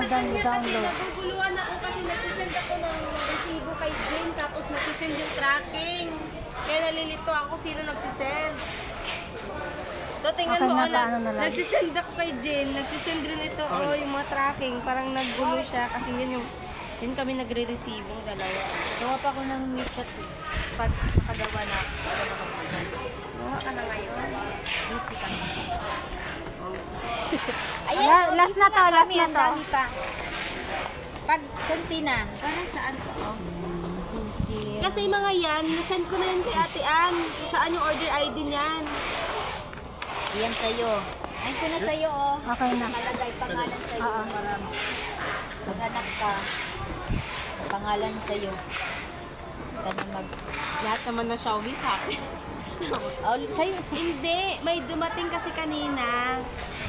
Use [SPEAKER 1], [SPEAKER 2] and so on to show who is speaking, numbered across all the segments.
[SPEAKER 1] download.
[SPEAKER 2] Naguguluhan ako kasi nagsisend ako ng resibo kay Jane tapos nagsisend yung tracking. Kaya nalilito ako sino nagsisend. So, tingnan
[SPEAKER 1] Okay
[SPEAKER 2] mo,
[SPEAKER 1] na, paano na lang?
[SPEAKER 2] nagsisend ako kay Jane, nagsisend rin ito, yung mga tracking, parang naggulo siya kasi yun kami nagre-receive dalawa.
[SPEAKER 3] Gawa pa ako ng meet pag nakagawa na ako.
[SPEAKER 2] Gawa ka na ngayon.
[SPEAKER 3] Busy kami.
[SPEAKER 1] Last na to, last na
[SPEAKER 3] Ang
[SPEAKER 1] to.
[SPEAKER 3] dami pa. Pag kunti na.
[SPEAKER 2] Para saan to?
[SPEAKER 3] Kunti.
[SPEAKER 2] Kasi mga yan, nasend ko na yun kay Ate Ann. Kung saan yung order ID niyan.
[SPEAKER 3] Yan sa'yo. Ay, ko na sa'yo, oh.
[SPEAKER 1] Okay na.
[SPEAKER 3] Nakalagay pangalan sa'yo.
[SPEAKER 1] Oo.
[SPEAKER 3] Para maghanap ka. Pangalan sa'yo.
[SPEAKER 2] Lahat naman ng Xiaomi sa akin.
[SPEAKER 3] Oh, sa'yo.
[SPEAKER 2] Hindi, may dumating kasi kanina.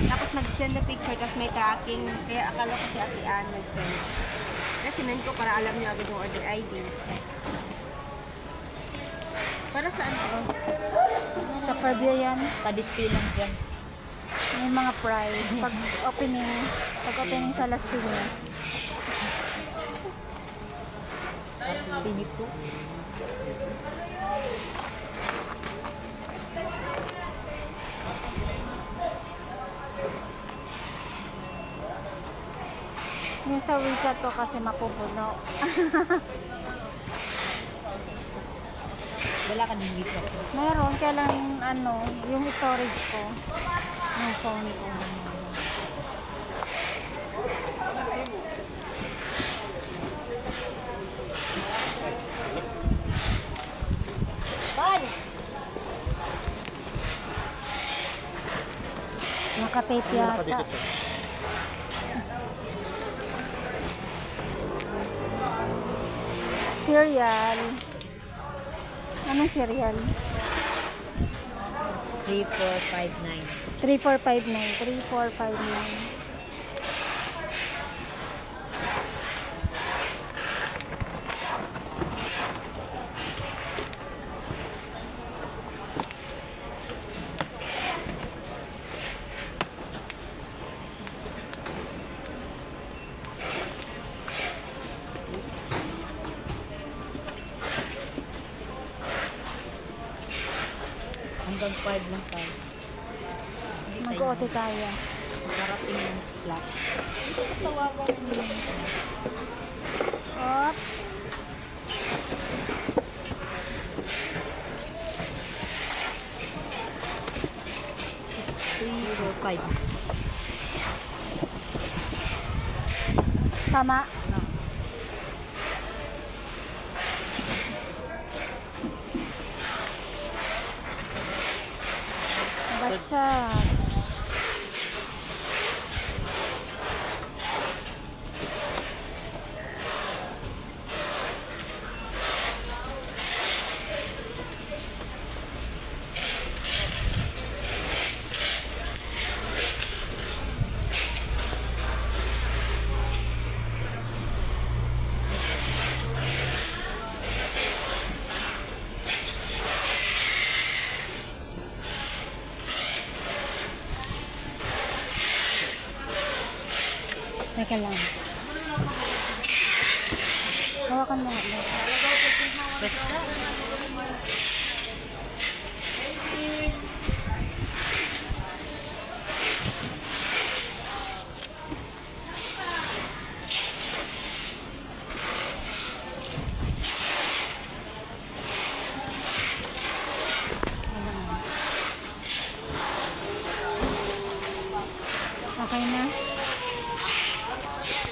[SPEAKER 2] Tapos nag-send na picture, tapos may tracking. Kaya akala ko si Ate Ann nag-send. Kaya sinend ko para alam niyo agad yung order ID. Para saan to?
[SPEAKER 1] Sa preview yan.
[SPEAKER 3] Pa-display lang dyan.
[SPEAKER 1] May mga prize. Pag opening sa Las Piñas.
[SPEAKER 3] Pinito.
[SPEAKER 1] Yung sa WeChat ko kasi mapupuno.
[SPEAKER 3] Wala ka din dito.
[SPEAKER 1] Meron, kaya lang yung storage ko. Yung phone ko.
[SPEAKER 3] Bad!
[SPEAKER 1] Nakatape yata. Cereal. Anong cereal?
[SPEAKER 3] 3459.
[SPEAKER 1] 3459. 3459.
[SPEAKER 3] Hanggang 5 lang tayo.
[SPEAKER 1] Mag-OT tayo.
[SPEAKER 3] Makarating ng flash.
[SPEAKER 2] Tawagan mo.
[SPEAKER 1] Oops.
[SPEAKER 3] Three, four, five.
[SPEAKER 1] Tama. Basag. Teka lang. Hawakan mo.
[SPEAKER 3] Basta.